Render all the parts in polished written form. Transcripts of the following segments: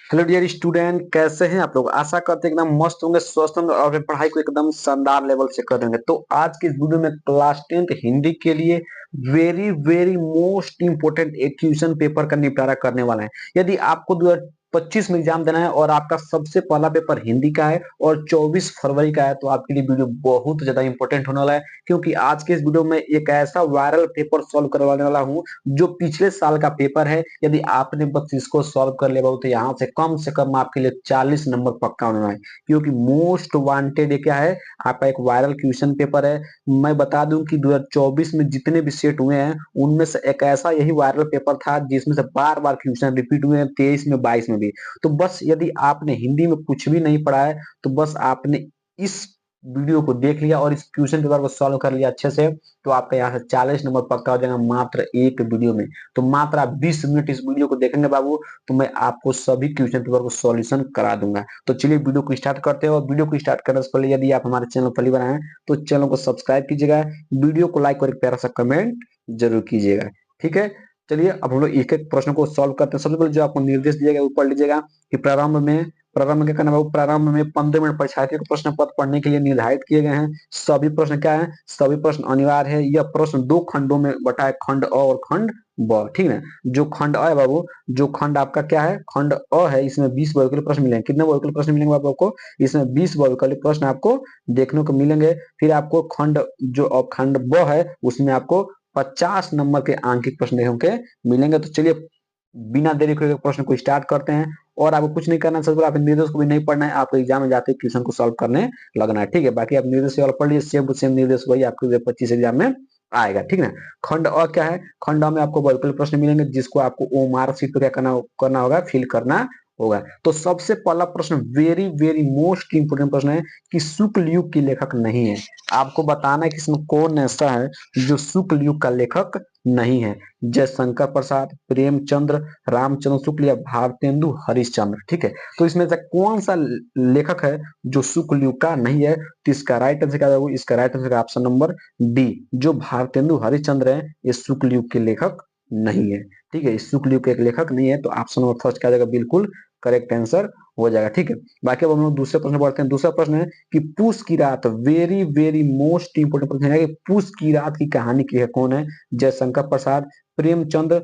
Hello dear student, कैसे हैं आप लोग। आशा करते हैं एकदम मस्त होंगे, स्वस्थ होंगे और अपनी पढ़ाई को एकदम शानदार लेवल से कर देंगे। तो आज के इस वीडियो में क्लास 10th हिंदी के लिए वेरी वेरी मोस्ट इंपोर्टेंट एक क्वेश्चन पेपर का निपटारा करने वाला है। यदि आपको 2025 में एग्जाम देना है और आपका सबसे पहला पेपर हिंदी का है और 24 फरवरी का है, तो आपके लिए वीडियो बहुत ज्यादा इंपॉर्टेंट होने वाला है। क्योंकि आज के इस वीडियो में एक ऐसा वायरल पेपर सॉल्व करवाने वाला हूँ जो पिछले साल का पेपर है। यदि आपने बस इसको सॉल्व कर लिया तो यहाँ से कम आपके लिए 40 नंबर पक्का होने वाला है। क्योंकि मोस्ट वांटेड ये क्या है, आपका एक वायरल क्वेश्चन पेपर है। मैं बता दूं कि 2024 में जितने भी सेट हुए हैं उनमें से एक ऐसा यही वायरल पेपर था जिसमें से बार बार क्वेश्चन रिपीट हुए हैं, 23 में 22 में भी। तो बस यदि आपने हिंदी में कुछ भी नहीं पढ़ा है तो बस आपने इस वीडियो को देख लिया और इस क्वेश्चन पेपर को सॉल्व कर लिया अच्छे से, तो आपका यहाँ से 40 नंबर पक्का हो जाएगा मात्र एक वीडियो में। तो मात्र आप 20 मिनट इस वीडियो को देखेंगे बाबू, तो मैं आपको सभी क्वेश्चन पेपर को सॉल्यूशन करा दूंगा। तो चलिए वीडियो को स्टार्ट करते हैं। और वीडियो को स्टार्ट करने से पहले यदि आप हमारे चैनल पहली बार आए हैं तो चैनल को सब्सक्राइब कीजिएगा, वीडियो को लाइक और एक प्यारा सा कमेंट जरूर कीजिएगा। ठीक है, चलिए अब हम लोग एक एक प्रश्न को सॉल्व करते हैं। सबसे पहले जो आपको निर्देश दिया गया वो पढ़ लीजिएगा कि प्रारंभ में क्या करना है। प्रारंभ में 15 मिनट परीक्षार्थी को प्रश्न पत्र पढ़ने के लिए निर्धारित किए गए हैं। सभी प्रश्न क्या है, सभी प्रश्न अनिवार्य है। यह प्रश्न दो खंडों में बटा है, खंड अ और खंड ब। ठीक है, जो खंड अ है बाबू, जो खंड आपका क्या है, खंड अ है, इसमें 20 वर्ग प्रश्न मिलेंगे। कितने वर्ग प्रश्न मिलेंगे बाबू आपको, इसमें 20 वर्ग प्रश्न आपको देखने को मिलेंगे। फिर आपको खंड जो खंड ब है उसमें आपको 50 नंबर के आंकिक प्रश्न देखने के मिलेंगे। तो चलिए बिना देरी के प्रश्न को स्टार्ट करते हैं। और आपको कुछ नहीं करना, सबसे आप निर्देश को भी नहीं पढ़ना है, आपको एग्जाम में जाते क्वेश्चन को सॉल्व करने लगना है। ठीक है, बाकी आप निर्देश पढ़ लीजिए, सेम टू सेम निर्देश वही आपके 2025 एग्जाम में आएगा। ठीक है, खंड अ क्या है, खंड अ में आपको बहुविकल्प प्रश्न मिलेंगे जिसको आपको ओ मार्क शीट पे क्या करना होगा, फिल करना होगा। तो सबसे पहला प्रश्न वेरी वेरी मोस्ट इंपोर्टेंट प्रश्न है कि शुक्ल युग की लेखक नहीं है। आपको बताना है कि इसमें कौन ऐसा है जो शुक्ल युग का लेखक नहीं है। जयशंकर प्रसाद, प्रेमचंद्र, रामचंद्र शुक्ल या भारतेंदु हरिश्चंद्र। ठीक है, तो इसमें से कौन सा लेखक है जो शुक्ल युग का नहीं है। तो इसका राइट आंसर क्या होगा, इसका right answer option number D, जो भारतेंदु हरिश्चंद्र है ये शुक्ल युग के लेखक नहीं है। ठीक है, इस शुक्ल युग के एक लेखक नहीं है, तो ऑप्शन नंबर फर्स्ट क्या जाएगा, बिल्कुल करेक्ट आंसर हो जाएगा। ठीक है, बाकी अब हम लोग दूसरे प्रश्न पढ़ते हैं। दूसरा प्रश्न है कि पूस की रात, वेरी वेरी मोस्ट इंपोर्टेंट प्रश्न है कि पूस की रात की कहानी की है कौन है। जयशंकर प्रसाद, प्रेमचंद्र,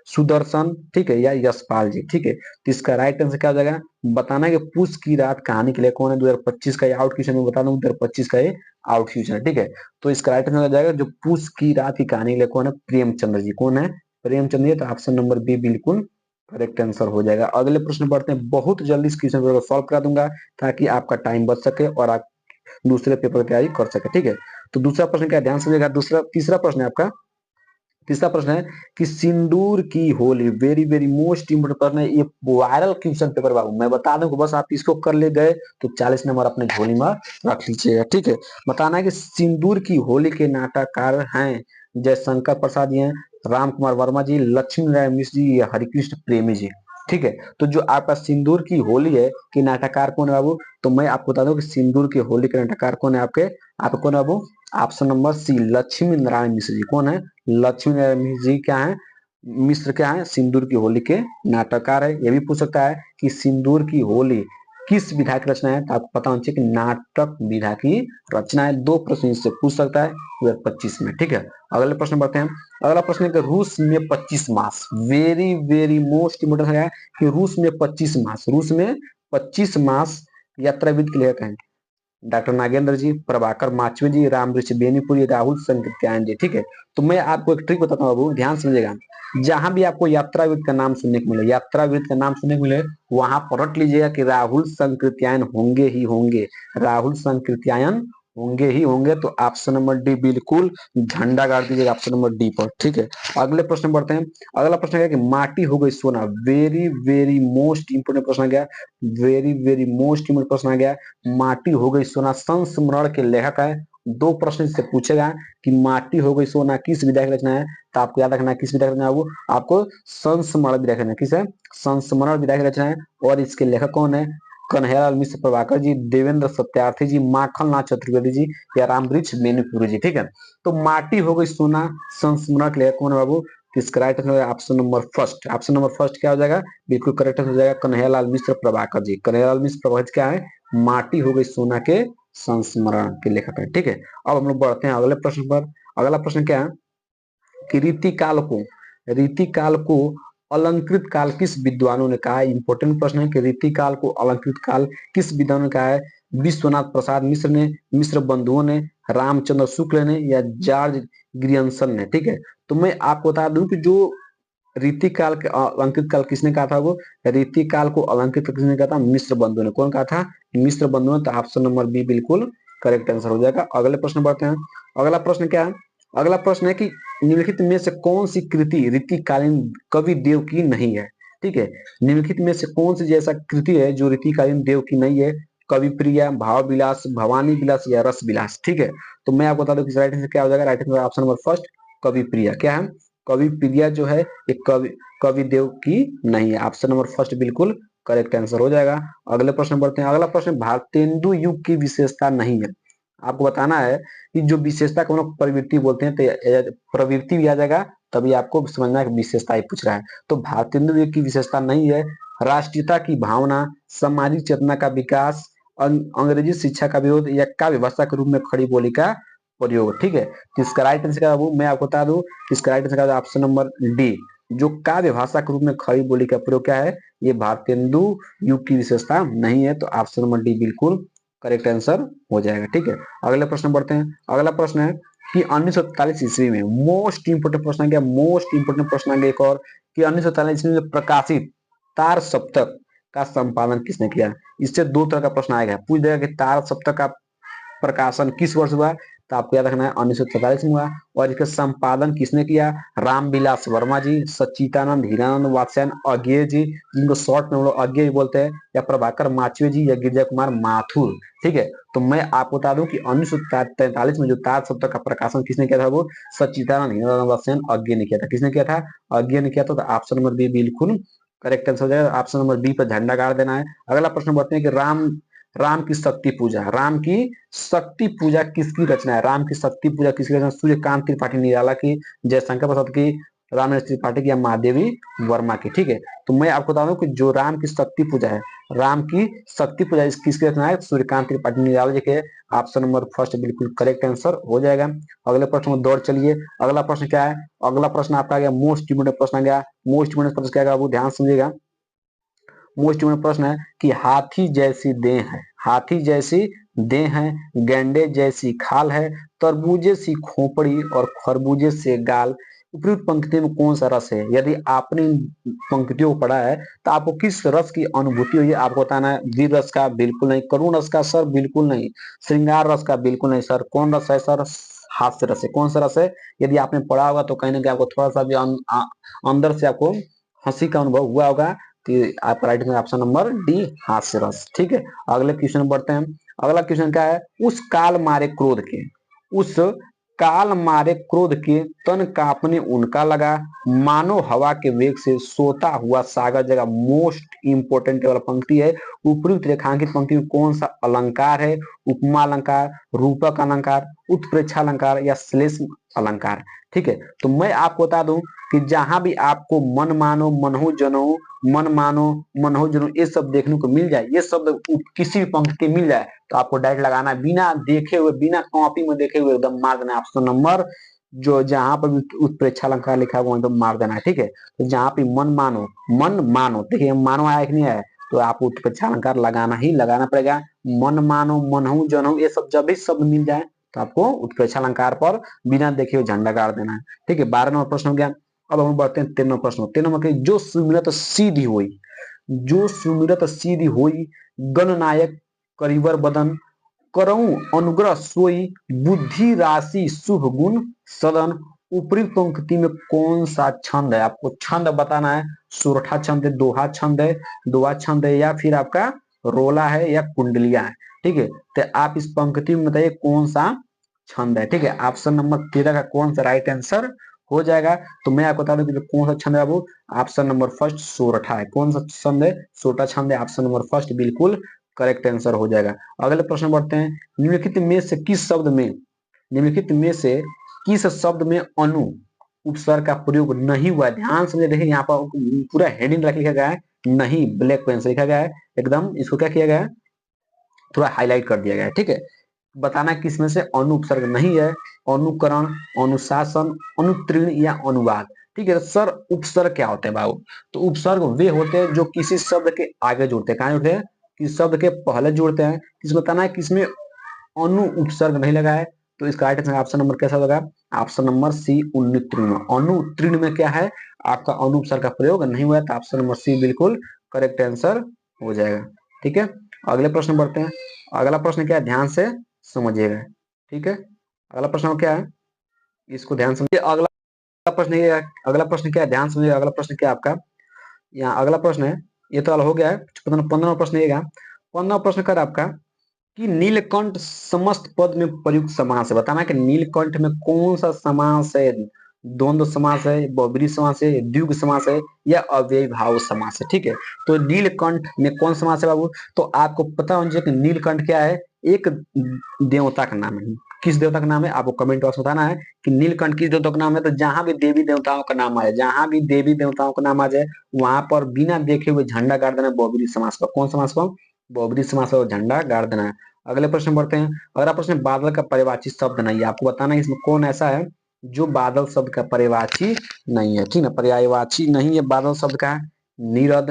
सुदर्शन, ठीक है, या यशपाल जी। ठीक है, तो इसका राइट आंसर क्या हो जाएगा, बताना है कि पूस की रात कहानी के लिए कौन है। 2025 का ये आउट क्वेश्चन में बता दूं, 2025 का ये आउट क्वेश्चन है। ठीक है, तो इसका राइट आंसर हो जाएगा जो पूस की रात की कहानी के लिए कौन है, प्रेमचंद्र जी। कौन है, प्रेमचंद्र जी। तो ऑप्शन नंबर बी बिल्कुल करेक्ट आंसर हो जाएगा। अगले प्रश्न बढ़ते हैं। बहुत जल्दी इस क्वेश्चन को सॉल्व करा दूंगा ताकि आपका टाइम बच सके और आप दूसरे पेपर की तैयारी कर सके। ठीक है, तो दूसरा प्रश्न क्या, ध्यान से। दूसरा तीसरा प्रश्न है आपका। तीसरा प्रश्न है कि सिंदूर की Holi, very very most important प्रश्न है। ये वायरल क्वेश्चन पेपर बाबू, मैं बता दूं बस आप इसको कर ले गए तो 40 नंबर अपने झोली में रख लीजिएगा। ठीक है, बताना है कि सिंदूर की होली के नाटककार हैं जयशंकर प्रसाद जी हैं, राम कुमार वर्मा जी, लक्ष्मी नारायण मिश्र जी या हरिकृष्ण प्रेमी जी। ठीक है, तो जो आपका सिंदूर की होली है कि नाटककार कौन है बाबू, तो मैं आपको बता दूं कि सिंदूर की होली के नाटककार कौन है आपके कौन है बाबू, option number C Lakshmi Narayan Mishra ji. कौन है, लक्ष्मी नारायण मिश्र जी क्या है, मिश्र क्या है, सिंदूर की होली के नाटककार है। ये भी पूछ सकता है कि सिंदूर की होली किस विधा की रचना है, तो आपको पता होना चाहिए कि नाटक विधा की रचना है। दो प्रश्न इससे पूछ सकता है 2025 में। ठीक है, अगले प्रश्न बढ़ते हैं। अगला प्रश्न है कि रूस में 25 मास, वेरी वेरी मोस्ट इंपोर्टेंट है कि रूस में 25 मास, रूस में 25 मास यात्राविद के लेखक हैं डॉक्टर नागेंद्र जी, प्रभाकर माचवे जी, रामवृक्ष बेनीपुरी, राहुल संकृत्यायन जी। ठीक है, तो मैं आपको एक ट्रिक बताता हूँ बाबू, ध्यान समझिएगा। जहां भी आपको यात्राविद का नाम सुनने को मिले, यात्राविद का नाम सुनने को मिले, वहां पर रट लीजिएगा कि राहुल संकृत्यायन होंगे ही होंगे, राहुल संकृत्यायन होंगे ही होंगे। तो ऑप्शन नंबर डी बिल्कुल झंडा गाड़ दीजिएगा ऑप्शन नंबर डी पर। ठीक है, अगले प्रश्न बढ़ते हैं। अगला प्रश्न है कि माटी हो गई सोना, वेरी वेरी मोस्ट इंपोर्टेंट प्रश्न आ गया, वेरी वेरी मोस्ट इंपोर्टेंट प्रश्न आ गया। माटी हो गई सोना संस्मरण के लेखक है। दो प्रश्न से पूछेगा कि माटी हो गई सोना किस विधा की रचना है, तो आपको याद रखना है किस विधा की रचना है वो, आपको संस्मरण विधा की रचना है। किस है, संस्मरण विधा की रचना है। और इसके लेखक कौन है, कन्हैयालाल मिश्र, प्रभाकर जी, देवेंद्र सत्यार्थी जी, माखन लाल चतुर्वेदी जी या रामवृक्ष बेनीपुरी जी। ठीक है, तो माटी हो गई सोना संस्मरण के लेखक कौन है बाबू, तो इसका right answer option number first. Option number first क्या हो जाएगा, बिल्कुल करेक्ट आंसर हो जाएगा कन्हैयालाल मिश्र प्रभाकर जी। कन्हैयालाल मिश्र प्रभाकर क्या है, माटी हो गई सोना के संस्मरण के लेखक है। ठीक है, अब हम लोग बढ़ते हैं अगले प्रश्न पर। अगला प्रश्न क्या है कि रीति काल को अलंकृत काल किस विद्वानों ने कहा है। इंपॉर्टेंट प्रश्न है कि रीति काल को अलंकृत काल किस विद्वानों ने कहा है। विश्वनाथ प्रसाद मिश्र ने, मिश्र बंधुओं ने, रामचंद्र शुक्ल ने या जॉर्ज ग्रियर्सन ने। ठीक है, तो मैं आपको बता दूं कि जो रीति काल के अलंकृत काल किसने कहा था, वो रीति काल को अलंकृत किसने कहा था, मिश्र बंधु ने। कौन कहा था, मिश्र बंधु ने। तो ऑप्शन नंबर बी बिल्कुल करेक्ट आंसर हो जाएगा। अगले प्रश्न बढ़ते हैं। अगला प्रश्न क्या है, अगला प्रश्न है कि निम्नलिखित में से कौन सी कृति रीतिकालीन कवि देव की नहीं है। ठीक है, निम्नलिखित में से कौन सी ऐसा कृति है जो रीतिकालीन देव की नहीं है। कवि प्रिया, भाव विलास, भवानी विलास या रस विलास। ठीक है, तो मैं आपको बता दूं कि राइट आंसर क्या हो जाएगा। Right answer option number first कवि प्रिया। क्या है, कवि प्रिया जो है एक कवि देव की नहीं है। ऑप्शन नंबर फर्स्ट बिल्कुल करेक्ट आंसर हो जाएगा। अगले प्रश्न बढ़ते हैं। अगला प्रश्न, भारतेंदु युग की विशेषता नहीं है। आपको बताना है कि जो विशेषता को हम लोग प्रवृत्ति बोलते हैं, तो प्रवृत्ति भी आ जाएगा, तभी आपको समझना है कि विशेषता ही पूछ रहा है। तो भारतेंदु युग की विशेषता नहीं है राष्ट्रीयता की भावना, सामाजिक चेतना का विकास, अंग्रेजी शिक्षा का विरोध या काव्य भाषा के रूप में खड़ी बोली का प्रयोग। ठीक है, तो इसका राइट आंसर क्या मैं आपको बता दूं, इसका right answer option number D, जो काव्य भाषा के रूप में खड़ी बोली का प्रयोग क्या है, ये भारतेंदु युग की विशेषता नहीं है। तो ऑप्शन नंबर डी बिल्कुल करेक्ट आंसर हो जाएगा। ठीक है, अगले प्रश्न बढ़ते हैं। अगला प्रश्न है कि 1943 ईस्वी में, मोस्ट इंपोर्टेंट प्रश्न आ गया, मोस्ट इंपोर्टेंट प्रश्न आ गया एक और, कि 1943 ईस्वी में प्रकाशित तार सप्तक का संपादन किसने किया। इससे दो तरह का प्रश्न आएगा, पूछ देगा कि तार सप्तक का प्रकाशन किस वर्ष हुआ, तो आपको याद रखना है 1943 में हुआ। और इसका संपादन किसने किया, रामविलास वर्मा जी, सच्चिदानंद हीरानंद वात्स्यायन अज्ञेय जी, जिनको शॉर्ट में हम लोग अज्ञेय बोलते हैं, या प्रभाकर माचवे जी या गिरिजा कुमार माथुर। ठीक है, तो मैं आपको बता दूं कि 1943 में जो तार सप्तक का प्रकाशन किसने किया था, वो सच्चिदानंद हीरानंद वात्स्यायन अज्ञेय ने किया था। किसने किया था, अज्ञेय ने किया था। तो ऑप्शन नंबर बी बिल्कुल करेक्ट आंसर हो जाएगा। ऑप्शन नंबर बी पर झंडा गाड़ देना है। अगला प्रश्न बढ़ते हैं कि राम राम की शक्ति पूजा, राम की शक्ति पूजा किसकी रचना है। राम की शक्ति पूजा किसकी रचना, सूर्यकांत त्रिपाठी निराला की, जयशंकर प्रसाद की, रामेश त्रिपाठी की या महादेवी वर्मा की। ठीक है, तो मैं आपको बता दूं कि जो राम की शक्ति पूजा है, राम की शक्ति पूजा किसकी रचना है, सूर्यकांत त्रिपाठी निराला जी के। ऑप्शन नंबर फर्स्ट बिल्कुल करेक्ट आंसर हो जाएगा। अगले प्रश्न में दौड़ चलिए। अगला प्रश्न क्या है, अगला प्रश्न आपका आ गया मोस्ट इंपोर्टेंट प्रश्न आ गया। मोस्ट इंपोर्टेंट प्रश्न क्या है, वो ध्यान समझिएगा। मोस्ट इंपोर्टेंट प्रश्न है कि हाथी जैसी देह है, हाथी जैसी देह है, गैंडे जैसी खाल है, तरबूजे सी खोपड़ी और खरबूजे से गाल, उपयुक्त पंक्ति में कौन सा रस है। यदि आपने इन पंक्तियों को पढ़ा है तो आपको किस रस की अनुभूति हुई है, आपको बताना है। वीर रस का बिल्कुल नहीं, करुण रस का सर बिल्कुल नहीं, श्रृंगार रस का बिल्कुल नहीं सर। कौन रस है सर, हास्य रस है। कौन सा रस है, यदि आपने पढ़ा होगा तो कहीं ना कहीं आपको थोड़ा सा भी अंदर से आपको हंसी का अनुभव हुआ होगा। तो आपका राइट ऑप्शन नंबर डी हास्य रस। ठीक है, अगले क्वेश्चन बढ़ते हैं। अगला क्वेश्चन क्या है, उस काल मारे क्रोध के, उस काल मारे क्रोध के तन कांपने उनका लगा, मानो हवा के वेग से सोता हुआ सागर जगह। मोस्ट इंपोर्टेंट वाला पंक्ति है, उपयुक्त रेखांकित पंक्ति में कौन सा अलंकार है, उपमा अलंकार, रूपक अलंकार, उत्प्रेक्षा अलंकार या श्लेष अलंकार। ठीक है, तो मैं आपको बता दूं कि जहां भी आपको मन मानो, मनहु जनो, मन मानो, मनहु जनो, ये सब देखने को मिल जाए, ये शब्द किसी भी पंक्ति मिल जाए, तो आपको डायरेक्ट लगाना है, बिना देखे हुए, बिना कॉपी में देखे हुए एकदम मार देना है। ऑप्शन नंबर जो जहां पर उत्प्रेक्षा अलंकार लिखा हुआ एकदम मार देना है। ठीक है, तो जहां पे मन मानो, मन मानो, देखिए मानो आया कि नहीं आया, तो आपको उत्प्रेक्षा अलंकार लगाना ही लगाना पड़ेगा। मन मानो, मनहु जनो, ये सब जब भी शब्द मिल जाए तो आपको उत्प्रेक्षा अलंकार पर बिना देखे हुए झंडा गाड़ देना है। ठीक है, 12 नंबर प्रश्न हो गया। अब हम बढ़ते हैं 13 नंबर प्रश्न। 13 नंबर जो सुमिरत सीधी हुई, जो सुमिरत सीधी हुई, गणनायक करिवर बदन, करऊं अनुग्रह सोई, बुद्धि राशि शुभ गुण सदन। उपयुक्त पंक्ति में कौन सा छंद है, आपको छंद बताना है। सुरठा छंद है, दोहा छंद है, दोहा छंद है, या फिर आपका रोला है या कुंडलिया है। ठीक है, तो आप इस पंक्ति में बताइए कौन सा छंद है। ठीक है, ऑप्शन नंबर 13 का कौन सा राइट आंसर हो जाएगा। तो मैं आपको बता दूं कि कौन सा छंद है वो, ऑप्शन नंबर फर्स्ट सोरठा है। कौन सा छंद है, सोरठा छंद है। ऑप्शन नंबर फर्स्ट बिल्कुल करेक्ट आंसर हो जाएगा। अगले प्रश्न बढ़ते हैं। निम्नलिखित में से किस शब्द में, निम्नलिखित में से किस शब्द में अनु, उपसर्ग का प्रयोग नहीं हुआ है। ध्यान से देखिए यहाँ पर पूरा हेडिंग लिखा गया है नहीं, ब्लैक पेन से लिखा गया है एकदम। इसको क्या किया गया है, थोड़ा हाईलाइट कर दिया गया है, ठीक है। बताना किसमें से अनु उपसर्ग नहीं है, अनुकरण, अनुशासन, अनुतीर्ण या अनुवाद, ठीक है। सर उपसर्ग क्या होते हैं बाबू, तो उपसर्ग वे होते हैं जो किसी शब्द के आगे जुड़ते हैं, कहाँ जुड़ते हैं, किसी शब्द के पहले जुड़ते हैं। किसको बताना है किसमें अनु उपसर्ग नहीं लगा है, तो इसका राइट आंसर ऑप्शन नंबर कैसा होगा, ऑप्शन नंबर सी अनुतीर्ण। अनुतीर्ण में क्या है, आपका अनु उपसर्ग का प्रयोग नहीं हुआ है, तो ऑप्शन नंबर सी बिल्कुल करेक्ट आंसर हो जाएगा, ठीक है। अगले प्रश्न बढ़ते हैं। अगला प्रश्न क्या है, ध्यान से समझिएगा, ठीक है। अगला प्रश्न क्या है, इसको ध्यान समझिए। अगला प्रश्न ये है, अगला प्रश्न क्या है, ध्यान समझिए। अगला प्रश्न क्या है आपका, यहाँ अगला प्रश्न है, ये तो हो गया है। 15वां प्रश्न ये 15वां प्रश्न कर आपका कि नीलकंठ समस्त पद में प्रयुक्त समास है। बताना कि नीलकंठ में कौन सा समास है, द्वंद्व समास है, बहुब्रीहि समास है, द्विगु समास है या अव्ययीभाव समास है, ठीक है। तो नीलकंठ में कौन समास है बाबू, तो आपको पता होना चाहिए कि नीलकंठ क्या है, एक देवता का नाम है। किस देवता का नाम है, आपको कमेंट बॉक्स में बताना है कि नीलकंठ किस देवता का नाम है। तो जहां भी देवी देवताओं का नाम आ जाए, जहां भी देवी देवताओं का नाम आ जाए, वहां पर बिना देखे हुए झंडा गाड़ देना बहुब्रीहि समास पर। कौन समास पर, बहुब्रीहि समास पर झंडा गाड़ देना है। अगले प्रश्न बढ़ते हैं। अगला प्रश्न, बादल का पर्यायवाची शब्द नहीं है। आपको बताना है इसमें कौन ऐसा है जो बादल शब्द का पर्यायवाची नहीं है, ठीक है। पर्यायवाची नहीं है बादल शब्द का, नीरद,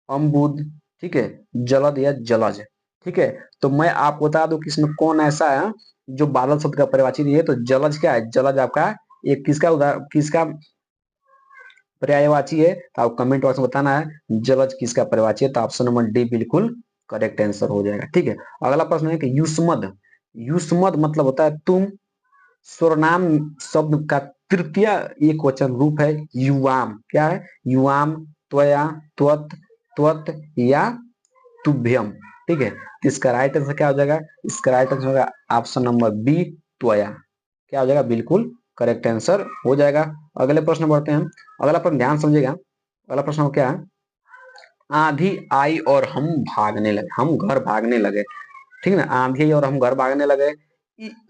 अम्बुद, ठीक है, जलद या जलज, ठीक है। तो मैं आपको बता दूं कि इसमें कौन ऐसा है जो बादल शब्द का पर्यायवाची नहीं है। तो जलज क्या है, जलज आपका एक किसका उदाहरण, किसका पर्यायवाची है, तो आप कमेंट बॉक्स में बताना है जलज किसका पर्यायवाची है। तो ऑप्शन नंबर डी बिल्कुल करेक्ट आंसर हो जाएगा, ठीक है। अगला प्रश्न है कि युष्मद, युष्मद मतलब होता है तुम। स्वरनाम शब्द का तृतीय एक वचन रूप है युवाम, क्या है, युवाम, त्वया, त्वत, त्वत या तुभ्यम, ठीक है। तो इसका राइट आंसर क्या हो जाएगा, इसका राइट आंसर होगा ऑप्शन नंबर बी त्वया, क्या हो जाएगा, बिल्कुल करेक्ट आंसर हो जाएगा। अगले प्रश्न बढ़ते हैं। अगला प्रश्न ध्यान समझिएगा। अगला प्रश्न क्या है, आंधी आई और हम भागने लगे, हम घर भागने लगे, ठीक है ना। आंधी आई और हम घर भागने लगे,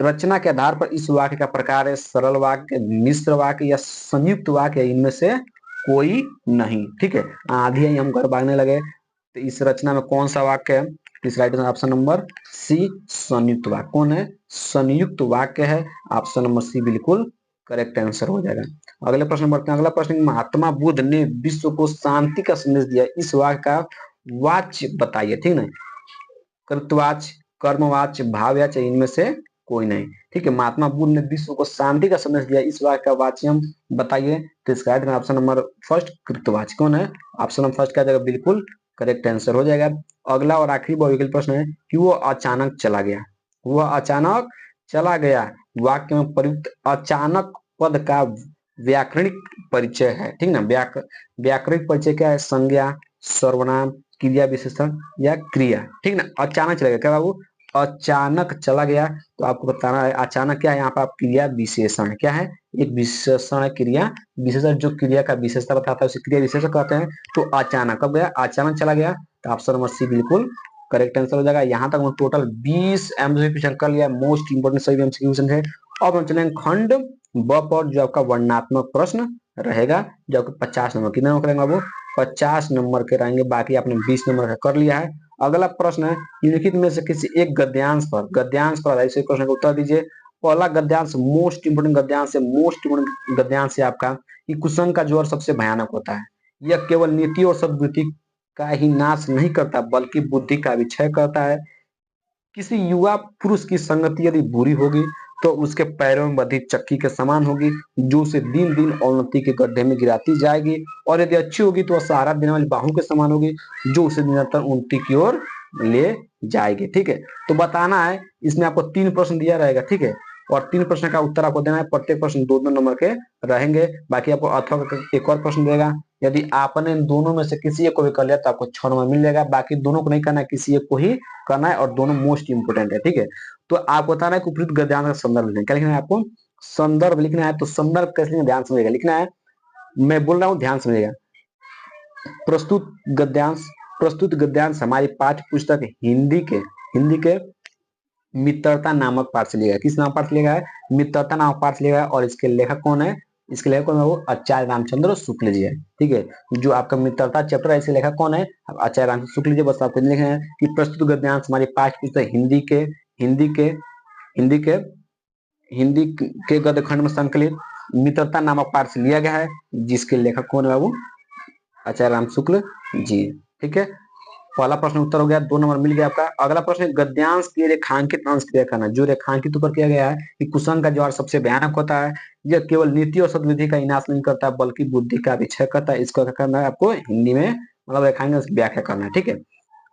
रचना के आधार पर इस वाक्य का प्रकार है सरल वाक्य, मिश्र वाक्य या संयुक्त वाक्य, इनमें से कोई नहीं, ठीक है। आंधी आई हम घर भागने लगे, तो इस रचना में कौन सा वाक्य है, इस राइट ऑप्शन नंबर सी संयुक्त वाक्य। कौन है, संयुक्त वाक्य है, ऑप्शन नंबर सी बिल्कुल करेक्ट आंसर हो जाएगा। अगले प्रश्न बढ़ते हैं। अगला प्रश्न, महात्मा बुद्ध ने विश्व को शांति का संदेश दिया, इस वाक्य का वाच्य बताइए, ठीक है। कृतवाच्य, कर्मवाच्य, भाववाच्य, इनमें से कोई नहीं, ठीक है। महात्मा बुद्ध ने विश्व को शांति का संदेश दिया, इस वाक्य का वाच्य बताइए। तो इसका ऑप्शन नंबर फर्स्ट कृतवाच्य। कौन है, ऑप्शन नंबर फर्स्ट क्या जाएगा, बिल्कुल करेक्ट आंसर हो जाएगा। अगला और आखिरी बहुविकल्प प्रश्न है कि वो अचानक चला गया, वह अचानक चला गया, वाक्य में प्रयुक्त अचानक पद का व्याकरणिक परिचय है, ठीक ना। व्याकरणिक परिचय क्या है, संज्ञा, सर्वनाम, क्रिया विशेषण या क्रिया, ठीक ना। अचानक चला गया, क्या बाबू, अचानक चला गया, तो आपको बताना है अचानक क्या है, यहाँ पर आप क्रिया विशेषण है, क्या है, एक विशेषण है क्रिया विशेषण, जो क्रिया का विशेषता बताता है उसे क्रिया विशेषण कहते हैं। तो अचानक कब गया, अचानक चला गया, तो ऑप्शन नंबर सी बिल्कुल करेक्ट आंसर हो जाएगा। यहाँ तक टोटल 20 एमसीक्यू कर लिया, मोस्ट इंपोर्टेंट सभी एमसीक्यू है। अब हम चलेंगे खंड ब पर, जो आपका वर्णनात्मक प्रश्न रहेगा, जो आपको 50 नंबर, कितने नंबर करेंगे बाबू, 50 नंबर के रहेंगे, बाकी आपने 20 नंबर कर लिया है। अगला प्रश्न है, निम्नलिखित में से किसी एक गद्यांश पर, गद्यांश पर आधारित प्रश्न का उत्तर दीजिए। पहला गद्यांश मोस्ट इंपोर्टेंट गद्यांश है, मोस्ट इंपोर्टेंट गद्यांश है आपका कि कुसंग का ज्वर सबसे भयानक होता है, यह केवल नीति और सद्बुद्धि का ही नाश नहीं करता बल्कि बुद्धि का भी क्षय करता है। किसी युवा पुरुष की संगति यदि बुरी होगी तो उसके पैरों में बंधी चक्की के समान होगी, जो उसे दिन दिन अवनति के गड्ढे में गिराती जाएगी, और यदि अच्छी होगी तो वह सहारा देने वाली बाहू के समान होगी, जो उसे निरंतर उन्नति की ओर ले जाएगी, ठीक है। तो बताना है, इसमें आपको 3 प्रश्न दिया रहेगा, ठीक है, और 3 प्रश्न का उत्तर आपको देना है। प्रत्येक प्रश्न 2-2 नंबर के रहेंगे, बाकी आपको अथवा का एक और प्रश्न देगा। यदि आपने इन दोनों में से किसी एक को भी कर लिया तो आपको 6 नंबर मिल जाएगा, बाकी दोनों को नहीं करना है, किसी एक को ही करना है, और दोनों मोस्ट इंपोर्टेंट है, ठीक है। तो आप बताना है कि उपयुक्त गद्यांश का संदर्भ लिखना है, क्या लिखना है आपको, संदर्भ लिखना है। तो संदर्भ कैसे लिखना, ध्यान समझिएगा, लिखना है, मैं बोल रहा हूँ ध्यान समझिएगा। प्रस्तुत गद्यांश, प्रस्तुत गद्यांश हमारी पाठ्य पुस्तक हिंदी के मित्रता नामक पाठ से लिया है। किस नाम पाठ से लिया है, मित्रता नामक पाठ से लिया है, और इसके लेखक कौन है, इसके लेखक कौन है? वो आचार्य रामचंद्र शुक्ल जी है। ठीक है, जो आपका मित्रता चैप्टर है इसके लेखक कौन है? आचार्य रामचंद्र शुक्ल जी। बस आपको लिखे हैं कि प्रस्तुत गद्यांश हमारी पाठ्य पुस्तक हिंदी के हिंदी के हिंदी के गद्य खंड में संकलित मित्रता नामक पाठ से लिया गया है, जिसके लेखक कौन है बाबू? आचार्य राम शुक्ल जी। ठीक है, पहला प्रश्न उत्तर हो गया, 2 नंबर मिल गया आपका। अगला प्रश्न है गद्यांश के रेखांकित अंश क्रिया करना। जो रेखांकित ऊपर किया गया है कि कुसंग का ज्वार सबसे भयानक होता है, यह केवल नीति और सद्विधि का विनाश नहीं करता बल्कि बुद्धि का भी क्षय करता है। इसको क्या करना है आपको? हिंदी में मतलब रेखांकित व्याख्या करना है। ठीक है,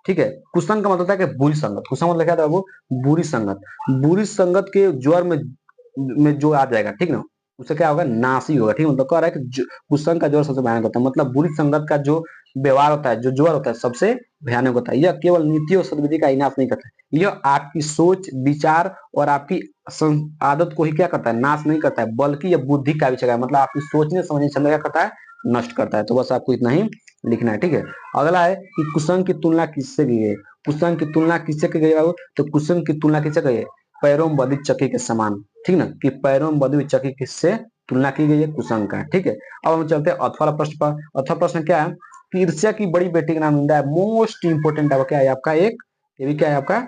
ठीक है। कुसंग का मतलब होता है कि बुरी संगत। कुसंग मतलब क्या था वो? बुरी संगत। बुरी संगत के ज्वर में जो आ जाएगा, ठीक ना, उससे क्या होगा? नाश ही होगा। ठीक है, मतलब कह रहा है कि कुसंग का ज्वर सबसे भयानक होता है, मतलब बुरी संगत का जो व्यवहार होता है, जो ज्वर होता है, सबसे भयानक होता है। यह केवल नीति और सद्विधि का विनाश नहीं करता, यह आपकी सोच, विचार और आपकी आदत को ही क्या करता है? नाश नहीं करता है, बल्कि यह बुद्धि का भी जगह, मतलब आपकी सोचने समझने क्षमता क्या करता है? नष्ट करता है। तो बस आपको इतना ही लिखना है। ठीक है, अगला है कि कुसंग की तुलना किससे की गई? कुसंग की तुलना किससे की गई बाबू? तो कुसंग की तुलना किससे की गई? पैरों में बंधी चक्की के समान। ठीक ना, कि पैरों में बंधी हुई चक्की किससे तुलना की गई है? कुसंग का। ठीक है, अब हम चलते हैं अथवा प्रश्न पर। अथवा प्रश्न क्या है कि ईर्ष्या की बड़ी बेटी का नाम निंदा है। मोस्ट इंपोर्टेंट है क्या है आपका? एक ये भी क्या है आपका?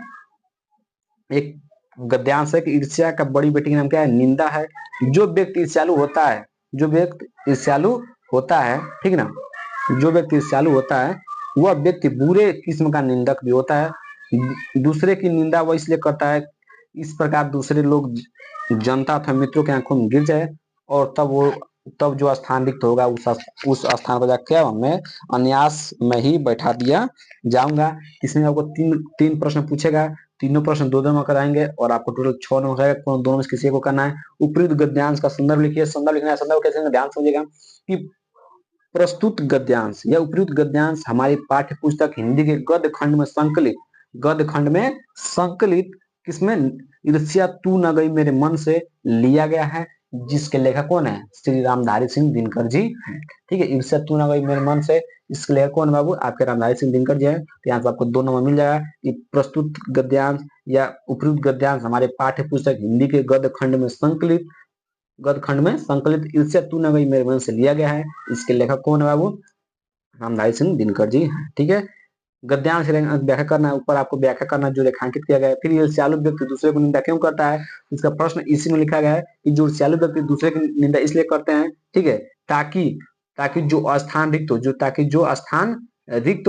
एक गद्यांश है कि ईर्ष्या का बड़ी बेटी का नाम क्या है? निंदा है। जो व्यक्ति ईर्ष्यालु होता है, जो व्यक्ति ईर्ष्यालु होता है, ठीक ना, जो व्यक्ति ईर्ष्यालु होता है वह व्यक्ति बुरे किस्म का निंदक भी होता है। दूसरे की निंदा वह इसलिए करता है इस प्रकार दूसरे लोग, जनता अथवा मित्रों की आंखों में गिर जाए, और तब जो स्थान रिक्त होगा उस स्थान पर जाकर मैं अन्यास में ही बैठा दिया जाऊंगा। इसमें आपको तीन प्रश्न पूछेगा, तीनों प्रश्न 2-2 नंबर कराएंगे और आपको टोटल 6 नंबर रहेगा। दोनों में से किसी को करना है। उपयुक्त गद्यांश का संदर्भ लिखिए। संदर्भ लिखना है, संदर्भ कैसे? ध्यान समझिएगा कि प्रस्तुत गद्यांश या उपयुक्त गद्यांश हमारी पाठ्य पुस्तक हिंदी के गद्य खंड में संकलित किसमें? ईर्ष्या तू न गई मेरे मन से लिया गया है, जिसके लेखक कौन है? श्री रामधारी सिंह दिनकर जी हैं। ठीक है, ईर्ष्या तू न गई मेरे मन से, इसके लेखक कौन बाबू? आपके रामधारी सिंह दिनकर जी हैं। तो यहाँ से आपको 2 नंबर मिल जाएगा कि प्रस्तुत गद्यांश या उपयुक्त गद्यांश हमारे पाठ्य पुस्तक हिंदी के गद्य खंड में संकलित ईर्ष्या तू न गई मेरे मन से लिया गया है। इसके लेखक कौन है बाबू? रामधारी सिंह दिनकर जी हैं। ठीक है, गद्यांश व्याख्या करना है, ऊपर आपको व्याख्या करना जो रेखांकित किया गया है। फिर ईर्ष्यालु व्यक्ति दूसरे को निंदा क्यों करता है? इसका प्रश्न इसी में लिखा गया है कि जो ईर्ष्यालु व्यक्ति दूसरे की निंदा इसलिए करते हैं, ठीक है, ताकि ताकि जो स्थान रिक्त हो ताकि जो स्थान रिक्त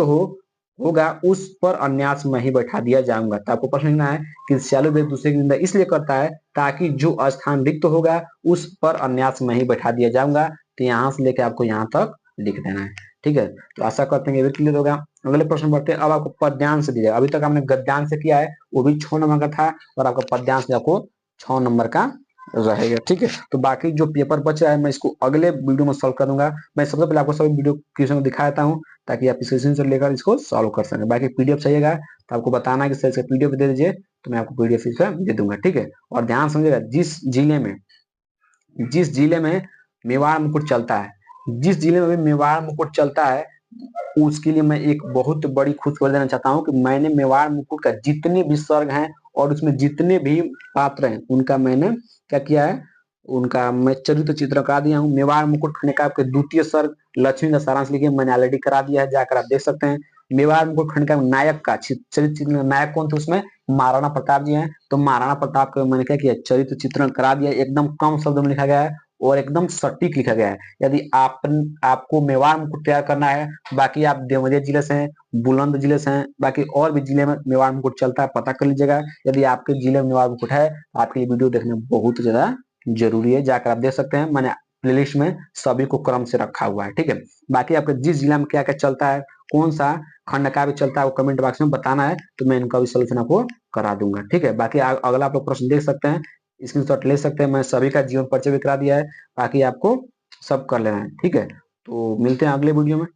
होगा उस पर अन्यास में ही बैठा दिया जाऊंगा। तो आपको प्रश्न लिखना है कि ईर्ष्यालु व्यक्ति दूसरे की निंदा इसलिए करता है ताकि जो स्थान रिक्त होगा उस पर अन्यास में ही बैठा दिया जाऊंगा। तो यहाँ से लेकर आपको यहाँ तक लिख देना है। ठीक है, तो आशा करते हैं ये भी क्लियर होगा। अगले प्रश्न बढ़ते हैं। अब आपको पद्यांश से दिया, अभी तक हमने गद्यांश से किया है, वो भी 6 नंबर का था, और आपका पद्यांश से आपको 6 नंबर का रहेगा। ठीक है, तो बाकी जो पेपर बचा है मैं इसको अगले वीडियो में सॉल्व कर दूंगा। मैं सबसे पहले आपको सभी वीडियो क्वेश्चन दिखा देता हूँ ताकि आप इस क्वेश्चन से लेकर इसको सॉल्व कर सकें। बाकी पीडीएफ चाहिएगा तो आपको बताना है कि सर पीडीएफ दे दीजिए, तो मैं आपको पीडीएफ दे दूंगा। ठीक है, और ध्यान समझिएगा, जिस जिले में मेवाड़ मुकुट चलता है, जिस जिले में मेवाड़ मुकुट चलता है, उसके लिए मैं एक बहुत बड़ी खुशखबरी देना चाहता हूँ कि मैंने मेवाड़ मुकुट का जितने भी सर्ग हैं और उसमें जितने भी पात्र हैं उनका मैंने क्या किया है, उनका मैं चरित्र चित्र करा दिया हूँ। मेवाड़ मुकुट खंड के द्वितीय सर्ग लक्ष्मी का सारांश लिखिए, मैंने ऑलरेडी करा दिया है, जाकर आप देख सकते हैं। मेवाड़ मुकुट खंड का नायक का चरित्र चित्र, नायक कौन थे उसमें? महाराणा प्रताप जी हैं। तो महाराणा प्रताप का मैंने क्या किया? चरित्र चित्रण करा दिया, एकदम कम शब्द में लिखा गया है और एकदम सटीक लिखा गया है। यदि आपको मेवाड़ मुकुट तैयार करना है, बाकी आप देवरिया जिले से हैं, बुलंद जिले से हैं, बाकी और भी जिले में मेवाड़ मुकुट चलता है, पता कर लीजिएगा। यदि आपके जिले में मेवाड़ मुकुट है तो आपके लिए वीडियो देखना बहुत ज्यादा जरूरी है, जाकर आप देख सकते हैं। मैंने प्लेलिस्ट में सभी को क्रम से रखा हुआ है। ठीक है, बाकी आपके जिस जिला में क्या क्या चलता है, कौन सा खंड का भी चलता है, वो कमेंट बॉक्स में बताना है, तो मैं इनका भी सोल्यूशन आपको करा दूंगा। ठीक है, बाकी अगला आप लोग प्रश्न देख सकते हैं, स्क्रीनशॉट ले सकते हैं। मैं सभी का जीवन परिचय भी करा दिया है, बाकी आपको सब कर लेना है। ठीक है, तो मिलते हैं अगले वीडियो में।